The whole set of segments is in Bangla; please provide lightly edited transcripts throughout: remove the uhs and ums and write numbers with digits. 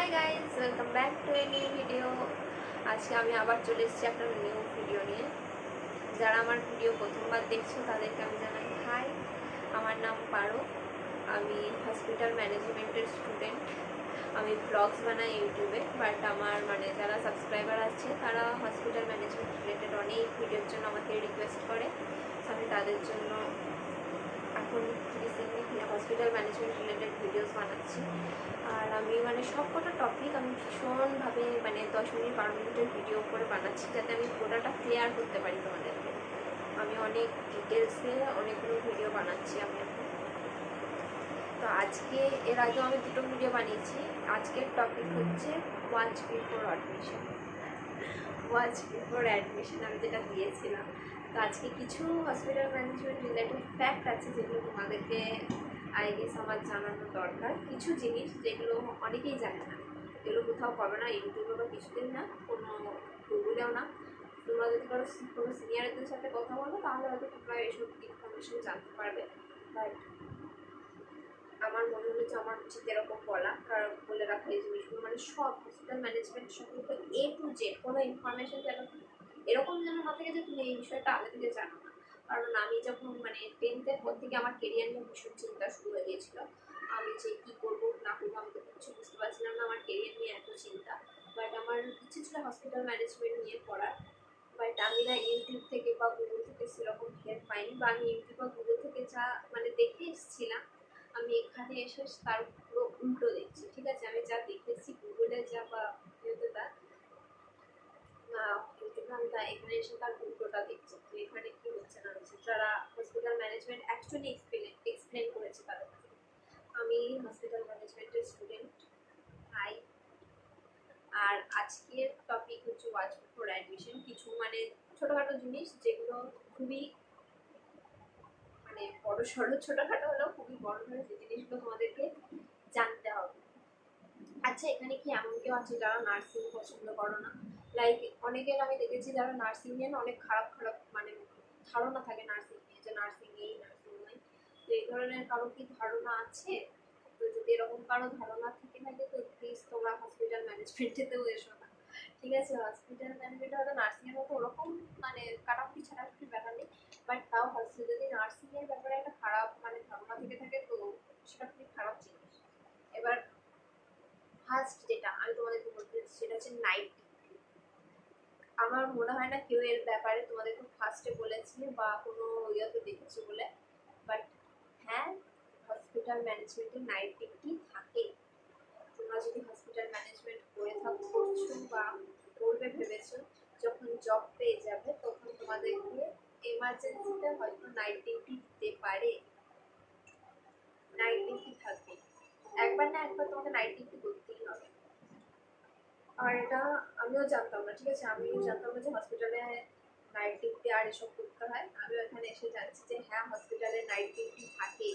Hi guys, welcome back to a new video. আজকে আমি আবার চলে এসেছি একটা নিউ ভিডিও নিয়ে। যারা আমার ভিডিও প্রথমবার দেখছো তাদেরকে আমি জানাই হাই। আমার নাম পারো। আমি হসপিটাল ম্যানেজমেন্টের স্টুডেন্ট। আমি ব্লগস বানাই ইউটিউবে, বাট আমার যারা সাবস্ক্রাইবার আছে তারা হসপিটাল ম্যানেজমেন্ট রিলেটেড অনেক ভিডিওর জন্য আমাকে রিকোয়েস্ট করে। আমি তাদের জন্য এখন recently hospital management related videos বানাচ্ছি। আর আমি সব কটা টপিক আমি ভীষণভাবে 10 মিনিট 12 মিনিটের ভিডিও করে বানাচ্ছি, যাতে আমি পুরোটা ক্লিয়ার করতে পারি তোমাদেরকে। আমি অনেক ডিটেলসে অনেকগুলো ভিডিও বানাচ্ছি আমি এখন। তো আজকে এর আগেও আমি দুটো ভিডিও বানিয়েছি। আজকের টপিক হচ্ছে ওয়াচ বিফোর অ্যাডমিশন। আমি যেটা দিয়েছিলাম। তো আজকে কিছু হসপিটাল ম্যানেজমেন্ট রিলেটেড ফ্যাক্ট আছে যেগুলো তোমাদেরকে আই গেস আমার জানানো দরকার। কিছু জিনিস যেগুলো অনেকেই জানে না, এগুলো কোথাও পাবে না, ইউটিউবে বা কিছুদিন না, কোনো গুগলেও না। তোমরা যদি কোনো সিনিয়রদের সাথে কথা বলো তাহলে হয়তো তোমরা এইসব ইনফরমেশন জানতে পারবে। বাট আমার মনে হলো যে আমার উচিত এরকম বলা, কারণ বলে রাখা এই জিনিসগুলো সব হসপিটাল ম্যানেজমেন্ট সম্পর্কে এ টু জেড কোনো ইনফরমেশন যেন এরকম যেন না থাকে যে তুমি এই বিষয়টা আগে থেকে জানো না। কারণ আমি যখন 10th-এর পর থেকে আমার কেরিয়ার নিয়ে ভীষণ চিন্তা শুরু হয়ে গিয়েছিল। আমি যে কী করবো না করবো আমি তো কিছু বুঝতে পারছিলাম না, আমার কেরিয়ার নিয়ে এত চিন্তা। বাট আমার ইচ্ছে ছিল হসপিটাল ম্যানেজমেন্ট নিয়ে পড়ার। বাট আমি না ইউটিউব থেকে বা গুগল থেকে সেরকম হেল্প পাইনি, বা আমি ইউটিউব বা গুগল থেকে যা দেখে এসেছিলাম আমি এখানে এসে তার পুরো উল্টো দেখছি। ঠিক আছে, আমি যা দেখেছি গুগলে যা বা ইউটিউবে তা আমি এখানে এসে তার উল্টোটা দেখছি। তো এখানে কি হচ্ছে না হচ্ছে, যারা হসপিটাল ম্যানেজমেন্ট অ্যাকচুয়ালি এক্সপ্লেন করেছে তাদের কাছে। আমি হসপিটাল ম্যানেজমেন্টের স্টুডেন্ট। হাই। আর আজকের টপিক হচ্ছে ওয়াচ বিফোর অ্যাডমিশন। কিছু ছোটোখাটো জিনিস যেগুলো খুবই বড় সড়ো, ছোটোখাটো হলেও খুবই বড় ধরনের যে জিনিসগুলো তোমাদেরকে জানতে হবে। আচ্ছা, এখানে কি এমন কেউ আছে যারা নার্সিং পছন্দ করো না? লাইক অনেকের আমি দেখেছি যারা নার্সিং নিয়ে অনেক খারাপ খারাপ ধারণা থাকে নার্সিং নিয়ে, যে নার্সিং এই নার্সিং নয়। তো এই ধরনের কারো কি ধারণা আছে? তো যদি এরকম কারো ধারণা থেকে থাকে তো প্লিজ তোমরা হসপিটাল ম্যানেজমেন্টেতেও এসো না। ঠিক আছে, হসপিটাল ম্যানেজমেন্টে হয়তো নার্সিং এর মতো ওরকম কাটাকুটি ছাটাকুটির ব্যাপার নেই, বাট তাও যদি নার্সিং এর ব্যাপারে একটা খারাপ ধারণা থেকে থাকে তো সেটা খুবই খারাপ জিনিস। এবার ফার্স্ট যেটা আমি তোমাদেরকে বলতে চাচ্ছি সেটা হচ্ছে নাইট। আমার মনে হয় না কেউ এর ব্যাপারে তোমাদেরকে ফার্স্টে বলেছে বা কোনো ইয়েতে দেখেছে বলে। বাট হ্যাঁ, হসপিটাল ম্যানেজমেন্টে নাইট ডিউটি থাকে। তোমরা যদি হসপিটাল ম্যানেজমেন্ট করে করছো বা করবে ভেবেছো, যখন জব পেয়ে যাবে তখন তোমাদেরকে এমার্জেন্সিতে হয়তো নাইট ডিউটি দিতে পারে। নাইট ডিউটি থাকবে, একবার না একবার তোমাকে নাইট ডিউটি করতেই হবে। আর এটা আমিও জানতাম না। ঠিক আছে, আমিও জানতাম না যে হসপিটালে নাইট ডিউটি আর এসব করতে হয়। আমিও এখানে এসে জানছি যে হ্যাঁ, হসপিটালে নাইট ডিউটি থাকে।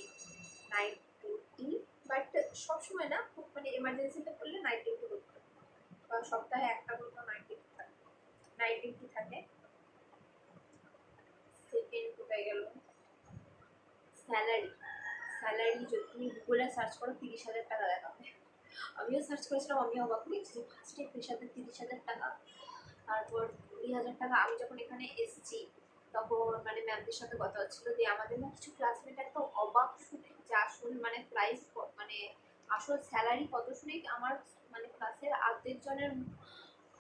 নাইট ডিউটি বাট সবসময় না, খুব এমার্জেন্সিতে পড়লে নাইট ডিউটি করতে হয়, বা সপ্তাহে একটা মতো নাইট ডিউটি থাকে। নাইট ডিউটি থাকে। সেকেন্ড হয়ে গেল স্যালারি। স্যালারি যদি তুমি গুগলে সার্চ করো 30,000 টাকা দেখাবে। আমিও সার্চ করেছিলাম, আমিও অবাক হয়েছি যে ফার্স্টে ফ্রেশারদের 30,000 টাকা, তারপর 20,000 টাকা। আমি যখন এখানে এসেছি তখন ম্যামদের সাথে কথা হচ্ছিল যে আমাদের না কিছু ক্লাসমেট একদম অবাক শুনে যে আসল প্রাইস আসল স্যালারি কত শুনে আমার ক্লাসের অর্ধেক জনের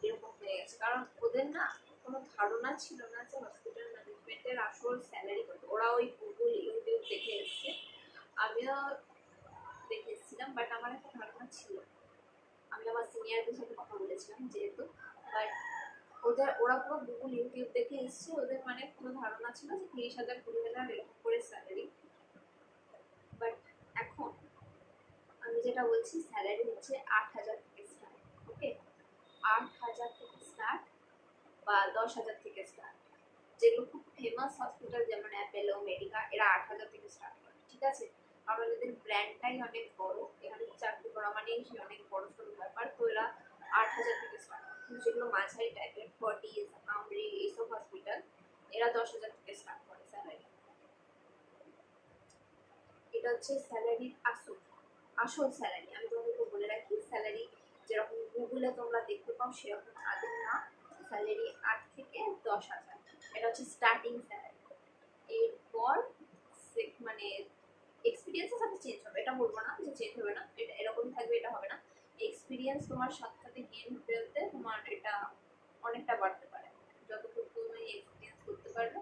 এরকম হয়ে গেছে। কারণ ওদের না কোনো ধারণা ছিল না যে হসপিটাল ম্যানেজমেন্টের আসল স্যালারি কত। ওরা ওই গুগল ইউটিউব দেখে এসছে, আমিও দেখে এসেছিলাম, বাট আমার একটা ধারণা ছিল। আমি আমার সিনিয়রদের সাথে কথা বলেছিলাম যেহেতু, বাট ওরা পুরো গুগল ইউটিউব দেখে এসছে। ওদের পুরো ধারণা ছিল যে 30,000 20,000 এরকম করে স্যালারি। বাট এখন আমি যেটা বলছি, স্যালারি হচ্ছে 8,000 থেকে স্টার্ট। ওকে, 8,000 থেকে স্টার্ট বা 10,000 থেকে স্টার্ট। যেগুলো খুব ফেমাস হসপিটাল যেমন অ্যাপেলো, মেডিকা, এরা 8,000 থেকে স্টার্ট করে। ঠিক আছে, কারণ এদের ব্র্যান্ডটাই অনেক বড়। এখানে চাকরি করা অনেক বড় সড়ো ব্যাপার। তো এরা 8,000 থেকে স্টার্ট করে। কিন্তু যেগুলো মাঝারি টাইপের ফর্টিজ, আমরি, এইসব হসপিটাল, এরা 10,000 থেকে স্টার্ট করে স্যালারি। এটা হচ্ছে স্যালারির আসল স্যালারি। আমি তোমাদেরকে বলে রাখি, স্যালারি যেরকম গুগলে তোমরা দেখতে পাও সেরকম আদৌ না। স্যালারি 8 থেকে 10,000, এটা হচ্ছে স্টার্টিং স্যালারি। এরপর মানে এক্সপিরিয়েন্সের সাথে চেঞ্জ হবে, এটা বলবো না যে চেঞ্জ হবে না, এটা এরকম থাকবে, এটা হবে না। এক্সপিরিয়েন্স তোমার সাথে সাথে গেইন হতে হতে তোমার এটা অনেকটা বাড়তে পারে। যতটুকু তুমি এক্সপিরিয়েন্স করতে পারবে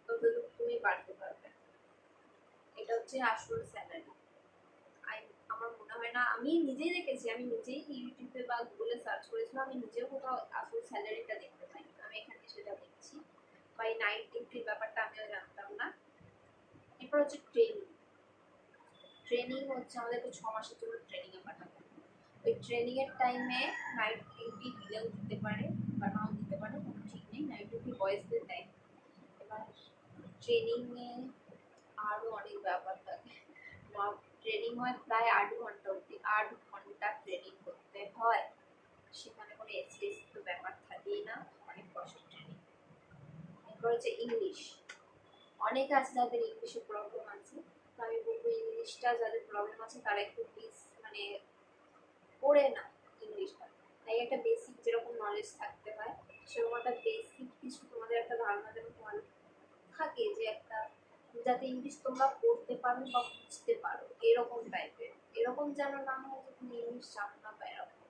ততটুকু তুমি বাড়তে পারবে। এটা হচ্ছে আসল স্যালারি। আমার মনে হয় না, আমি নিজেই দেখেছি, আমি নিজেই ইউটিউবে বা গুগলে সার্চ করেছিলাম, আমি নিজেও কোথাও আসল স্যালারিটা দেখতে পাই, আমি এখানে সেটা দেখছি। বা এই নাইট ডিউটির ব্যাপারটা আমিও জানতাম না। এরপর হচ্ছে ট্রেনিং। ট্রেনিং হচ্ছে আমাদেরকে 6 মাসের জন্য ট্রেনিংয়ে পাঠাবে। ওই ট্রেনিং এর টাইমে নাইট ডিউটি দিলেও দিতে পারে বা নাও দিতে পারে, কোনো ঠিক নেই। নাইট ডিউটি বয়েজদের দেয়। এবার ট্রেনিংয়ে আরও অনেক ব্যাপার থাকে। ট্রেনিং হয় প্রায় 8 ঘন্টা অবধি, 8 ঘন্টা ট্রেনিং করতে হয়। সেখানে কোনো এক্সপ্রেস তো ব্যাপার থাকেই না, অনেক কষ্টের ট্রেনিং। এরপর হচ্ছে ইংলিশ। অনেকে আছে যাদের ইংলিশে প্রবলেম আছে, তো আমি বলবো ইংলিশটা যাদের প্রবলেম আছে তারা একটু প্লিজ মানে পড়ে না ইংলিশটা। তাই একটা বেসিক যেরকম নলেজ থাকতে হয় সেরকম একটা বেসিক কিছু তোমাদের একটা ধারণা যেন তোমার থাকে, যে একটা যাতে ইংলিশ তোমরা পড়তে পারো বা বুঝতে পারো, এরকম টাইপের। এরকম যেন না হয় যে তুমি ইংলিশ জানো না বা এরকম,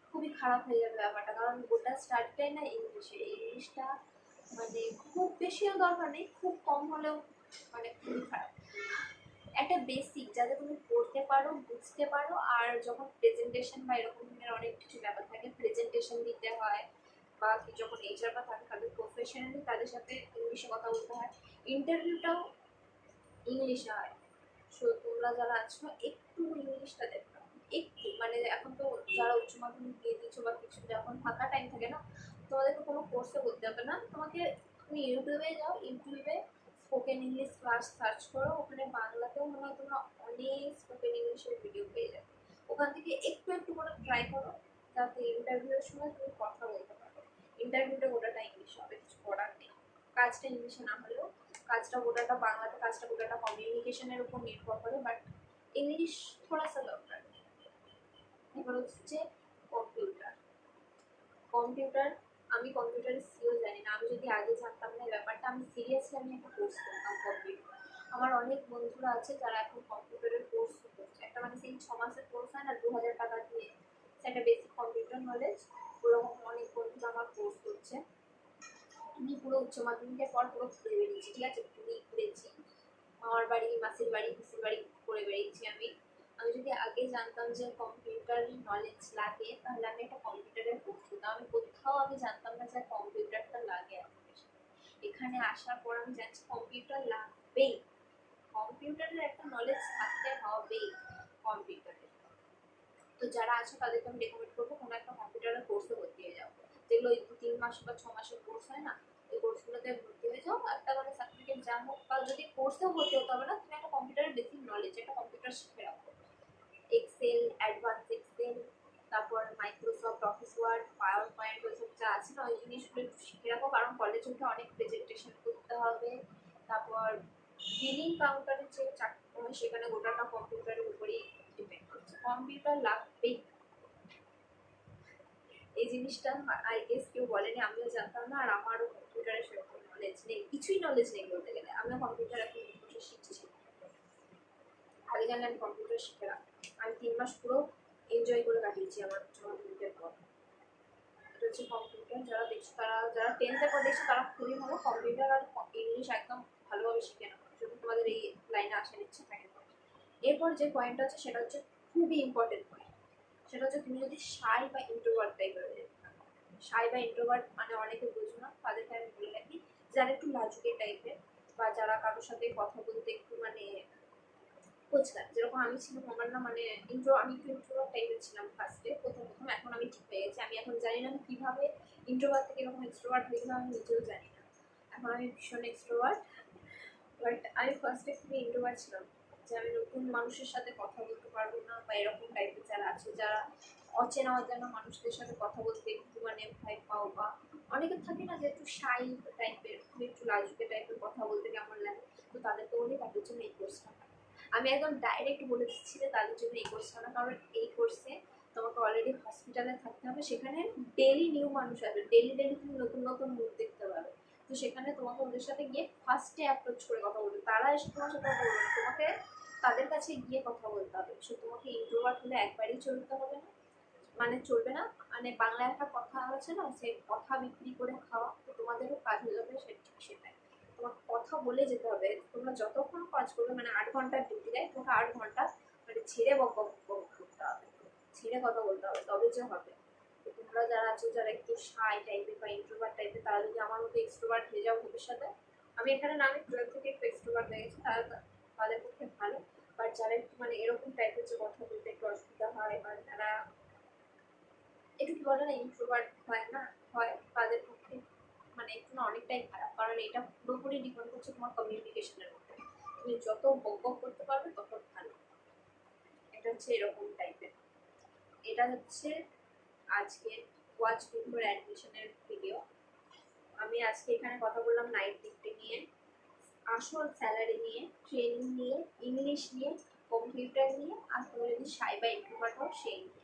খুবই খারাপ হয়ে যাবে ব্যাপারটা। কারণ গোটা স্টার্টটাই না ইংলিশে। ইংলিশটা মানে খুব বেশিও দরকার নেই, খুব কম হলেও মানে খুবই খারাপ। একটা বেসিক যাতে তুমি পড়তে পারো, বুঝতে পারো। আর যখন প্রেজেন্টেশন বা এরকম ধরনের অনেক কিছু ব্যাপার থাকে, প্রেজেন্টেশন দিতে হয় বা যখন এইচআর বা থাকে তাদের প্রফেশনালি তাদের সাথে ইংলিশে কথা বলতে হয়, ইন্টারভিউটাও ইংলিশে হয়। সো তোমরা যারা আছো একটু ইংলিশটা দেখো, একটু মানে এখন তো যারা উচ্চ মাধ্যমিক দিয়ে দিচ্ছ বা কিছু যখন ফাঁকা টাইম থাকে না, তোমাদেরকে কোনো কোর্সে করতে হবে না, তুমি ইউটিউবে যাও, ইউটিউবে স্পোকেন ইংলিশ ক্লাস সার্চ করো, ওখানে বাংলাতেও মনে হয় তোমরা অনেক স্পোকেন ইংলিশের ভিডিও পেয়ে যাবে। ওখান থেকে একটু একটু করে ট্রাই করো যাতে ইন্টারভিউয়ের সময় তুমি কথা বলতে পারো। ইন্টারভিউটা গোটাটা ইংলিশ হবে, কিছু করার নেই। কাজটা ইংলিশে না হলেও কাজটা গোটাটা বাংলাতে, কাজটা গোটাটা কমিউনিকেশনের উপর নির্ভর করে, বাট ইংলিশ থোড়া সা দরকার। এবার হচ্ছে কম্পিউটার। কম্পিউটার আমি কম্পিউটারের সিও জানি না, আমি যদি আগে জানতাম না এই ব্যাপারটা, আমি সিরিয়াসলি আমি একটা কোর্স করতাম কম্পিউটার। আমার অনেক বন্ধুরা আছে যারা এখন কম্পিউটারের কোর্স করছে, একটা মানে সেই 6 মাসের কোর্স হয় না 2000 টাকা দিয়ে, সেটা বেসিক কম্পিউটার নলেজ, ওরকম অনেক বন্ধু আমার কোর্স করছে। আমি পুরো উচ্চ মাধ্যমিকের পর পুরো ঘুরে বেরিয়েছি, ঠিক আছে, ঘুরেছি আমার বাড়ি, মাসির বাড়ি, পিসির বাড়ি করে বেরিয়েছি আমি। আমি যদি আগে জানতাম যে কম্পিউটার নলেজ লাগে তাহলে আমি একটা কম্পিউটারের কোর্স করতাম। আমি কোথাও আমি জানতাম না যে কম্পিউটারটা লাগে এত বেশি। এখানে আসার পর আমি জানছি কম্পিউটার লাগবেই, কম্পিউটারের একটা নলেজ থাকতে হবেই কম্পিউটারের। তো যারা আছে তাদেরকে আমি রেকমেন্ড করবো কোনো একটা কম্পিউটারের কোর্সে ভর্তি হয়ে যাও, যেগুলো ওই 2-3 মাস বা 6 মাসের কোর্স হয় না, ওই কোর্সগুলোতে ভর্তি হয়ে যাও। একটা মানে সার্টিফিকেট যা হোক, বা যদি কোর্সেও ভর্তি হতে হবে না, তুমি একটা কম্পিউটারের বেসিক নলেজ, একটা কম্পিউটার শিখে রাখো। এক্সেল, অ্যাডভান্স এক্সেল, তারপর Microsoft Office Word, PowerPoint, ওইসব যা আছে না ওই জিনিসগুলো একটু শিখে রাখো। কারণ কলেজে উঠে অনেক প্রেজেন্টেশন করতে হবে। তারপর বিলিং কাউন্টারের যে চাকরি হয় সেখানে গোটাটা কম্পিউটারের উপরেই ডিপেন্ড করছে, কম্পিউটার লাগবেই। এই জিনিসটা আই গেস কেউ বলেনি, আমিও জানতাম না। আর আমারও কম্পিউটারের সেরকম নলেজ নেই, কিছুই নলেজ নেই বলতে গেলে। আমিও কম্পিউটার এখন বসে শিখছি, আগে জানলে আমি কম্পিউটার শিখে রাখতাম। আমি 3 মাস পুরো এনজয় করে কাটিয়েছি আমার উচ্চমাধ্যমিকের পর। এটা হচ্ছে কম্পিউটার। যারা দেখছো তারা, যারা 10th পর দেখছো তারা খুবই ভালো, কম্পিউটার আর ইংলিশ একদম ভালোভাবে শিখে নাও যদি তোমাদের এই লাইনে আসার ইচ্ছে থাকে। এরপর যে পয়েন্টটা আছে সেটা হচ্ছে খুবই ইম্পর্টেন্ট পয়েন্ট, সেটা হচ্ছে তুমি যদি শাই বা ইন্ট্রোভার্ট টাইপের হয়ে যেতে থাকো। শাই বা ইন্ট্রোভার্ট মানে অনেকে বুঝো না, তাদেরকে আমি বলে রাখি যারা একটু লাজুকে টাইপের বা যারা কারোর সাথে কথা বলতে একটু মানে বুঝলাম, যেরকম আমি ছিলাম। আমার না মানে আমি একটু ইন্ট্রোভার্ট টাইপের ছিলাম ফার্স্টে, প্রথম প্রথম। এখন আমি ঠিক হয়ে গেছি। আমি এখন জানি না আমি কিভাবে ইন্ট্রোভার্ট থেকে এরকম এক্সট্রোভার্ট হয়ে গেলাম, আমি নিজেও জানি না। এখন আমি ভীষণ এক্সট্রোভার্ট, বাট আমি ফার্স্টে খুবই ইন্ট্রোভার্ট ছিলাম, যে আমি নতুন মানুষের সাথে কথা বলতে পারবো না বা এরকম টাইপের যারা আছে, যারা অচেনা অজানা মানুষদের সাথে কথা বলতে একটু মানে ভয় পাও, বা অনেকের থাকে না যে একটু শাই টাইপের, একটু লাজুকে টাইপের, কথা বলতে কেমন লাগে, তো তাদেরকে বলি তাদের জন্য এই কোর্সটা। আমি একদম ডাইরেক্ট বলে দিচ্ছি যে তাদের জন্য এই কোর্সটা না, কারণ এই কোর্সে তোমাকে অলরেডি হসপিটালে থাকতে হবে, সেখানে ডেলি নিউ মানুষ আসবে, ডেলি ডেলি তুমি নতুন নতুন মুখ দেখতে পাবে। তো সেখানে তোমাকে ওদের সাথে গিয়ে ফার্স্টে অ্যাপ্রোচ করে কথা বলবে, তারা এসে তোমার সাথে কথা বলবে, তোমাকে তাদের কাছে গিয়ে কথা বলতে হবে। সো তোমাকে ইন্ট্রোভার্ট হলে একবারই চলতে হবে না, মানে চলবে না, মানে বাংলায় একটা কথা আছে না, সে কথা বিক্রি করে খাওয়া, তো তোমাদেরও কাজ হয়ে যাবে ঠিক সেটাই। তোমাকে কথা বলে যেতে হবে, তোমরা যতক্ষণ কাজ করবে, মানে 8 ঘন্টার ডিউটি দেয়, তোমাকে 8 ঘন্টা মানে ছেড়ে বক করতে হবে, ছেড়ে কথা বলতে হবে, তবে যে হবে। তো তোমরা যারা আছো, যারা একটু শাই টাইপের বা ইন্ট্রোভার্ট টাইপের, তারা যদি আমার মতো এক্সট্রোভার্ট হয়ে যাও ভবিষ্যতে, আমি এখানে না, আমি 12 থেকে একটু এক্সট্রোভার্ট হয়ে গেছি, তাদের পক্ষে ভালো। বাট যারা একটু মানে এরকম টাইপের, যে কথা বলতে একটু অসুবিধা হয়, বা যারা একটু কি বলে না ইন্ট্রোভার্ট হয় না, হয়, তাদের পক্ষে মানে একটু না অনেকটাই খারাপ, কারণ এটা পুরোপুরি ডিপেন্ড করছে তোমার কমিউনিকেশনের উপরে। তুমি যত বক করতে পারবে তত ভালো। এটা হচ্ছে এরকম টাইপের। এটা হচ্ছে আজকে ওয়াচ বিফোর অ্যাডমিশনের ভিডিও। আমি আজকে এখানে কথা বললাম নাইট ডিউটি নিয়ে, আসল স্যালারি নিয়ে, ট্রেনিং নিয়ে, ইংলিশ নিয়ে, কম্পিউটার নিয়ে, আর তুমি যদি শাই বা ইন্ট্রোভার্ট হও সেই নিয়ে।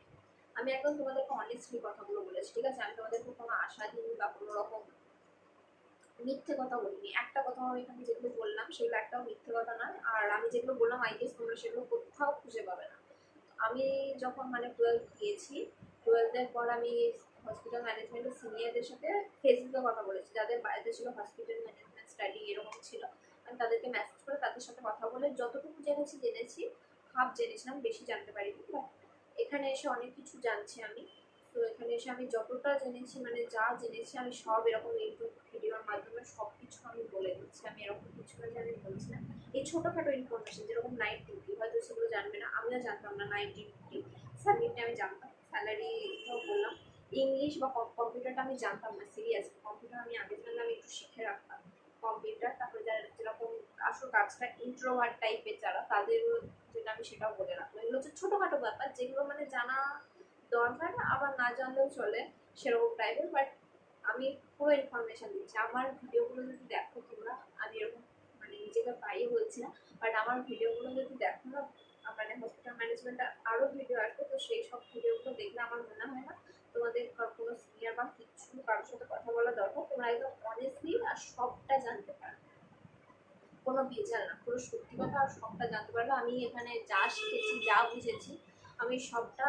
আমি একদম তোমাদেরকে অনেস্টলি কথাগুলো বলেছি, ঠিক আছে? আমি তোমাদেরকে কোনো আশা দিই বা কোনো রকম মিথ্যে কথা বলিনি। একটা কথা আমি এখানে যেগুলো বললাম সেগুলো একটাও মিথ্যে কথা নয়, আর আমি যেগুলো বললাম আই গেস তোমরা সেগুলো কোথাও খুঁজে পাবে না। আমি যখন মানে 12 দিয়েছি, 12-এর পর আমি হসপিটাল ম্যানেজমেন্টের সিনিয়রদের সাথে ফেসবুকে কথা বলেছি, যাদের বাড়িতে ছিল হসপিটাল ম্যানেজমেন্ট স্টাডি এরকম ছিল। আমি তাদেরকে মেসেজ করে তাদের সাথে কথা বলে যতটুকু জেনেছি, হাফ জেনেছিলাম, বেশি জানতে পারিনি। বাট এখানে এসে অনেক কিছু জানছি আমি। তো এখানে এসে আমি যতটা জেনেছি, মানে যা জেনেছি আমি সব এরকম ইউটিউব ভিডিওর মাধ্যমে সব কিছু আমি বলে দিচ্ছি। আমি এরকম কিছু না যে আমি বলছি না। এই ছোটোখাটো ইনফরমেশন, যেরকম নাইট ডিউটি হয়তো সেগুলো জানবে না, আমিও জানতাম না নাইট ডিউটি, স্যালারিটা আমি জানতাম, স্যালারিটাও বললাম। ইংলিশ বা কম্পিউটারটা আমি জানতাম না, সিরিয়াস কম্পিউটার আমি আগে জানলে আমি একটু শিখে রাখতাম কম্পিউটার। তারপরে যারা যেরকম আসল কাজটা ইন্ট্রোভার্ট টাইপের যারা, তাদের যেটা আমি সেটাও বলে রাখলাম। এগুলো হচ্ছে ছোটোখাটো ব্যাপার, যেগুলো মানে জানা দরকার, আবার না জানলেও চলে সেরকম টাইপের। বাট আমি পুরো ইনফরমেশন দিচ্ছি। আমার ভিডিওগুলো যদি দেখো তোমরা, আমি এরকম মানে নিজেকে পাইয়ে বলছি না, বাট আমার ভিডিওগুলো যদি দেখো না, মানে হসপিটাল ম্যানেজমেন্টের আরও ভিডিও আসবে, তো সেই সব ভিডিওগুলো দেখলে আমার মনে হয় না তোমাদের কোনো সিনিয়র বা কিছু কারোর সাথে কথা বলা দরকার। তোমরা একদম অনেস্টলি আর সবটা জানতে পারবে, কোনো ভেজাল না, পুরো সত্যি কথা আর সবটা জানতে পারবে। আমি এখানে যা শিখেছি, যা বুঝেছি, আমি সবটা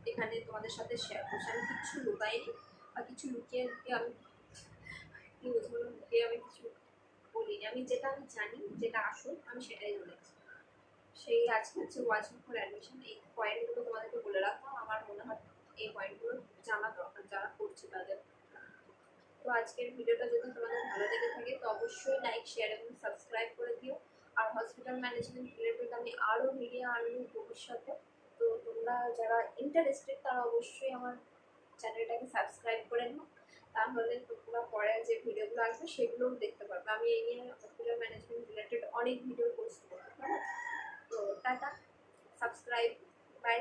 এখানে তোমাদের সাথে শেয়ার করছি। আমি কিছু লুকাইনি বা কিছু লুকিয়ে আমি কি বলছি, লুকিয়ে আমি কিছু বলিনি। আমি যেটা আমি জানি, যেটা আসল, আমি সেটাই বলেছি। সেই আজকে হচ্ছে ওয়াচ ফর অ্যাডমিশন, এই পয়েন্টগুলো তোমাদেরকে বলে রাখলাম। আমার মনে হয় এই পয়েন্টগুলো জানা দরকার যারা করছে তাদের। তো আজকের ভিডিওটা যদি তোমাদের ভালো লেগে থাকে তো অবশ্যই লাইক, শেয়ার এবং সাবস্ক্রাইব করে দিও। আর হসপিটাল ম্যানেজমেন্ট রিলেটেড আমি আরও ভিডিও আনবো ভবিষ্যতে। তো তোমরা যারা ইন্টারেস্টেড তারা অবশ্যই আমার চ্যানেলটাকে সাবস্ক্রাইব করে নাও, তাহলে তোমরা পরে যে ভিডিওগুলো আসবে সেগুলোও দেখতে পারবে। আমি এই নিয়ে হসপিটাল ম্যানেজমেন্ট রিলেটেড অনেক ভিডিও পোস্ট করতে পারবো। তো টাটা, সাবস্ক্রাইব, বাই।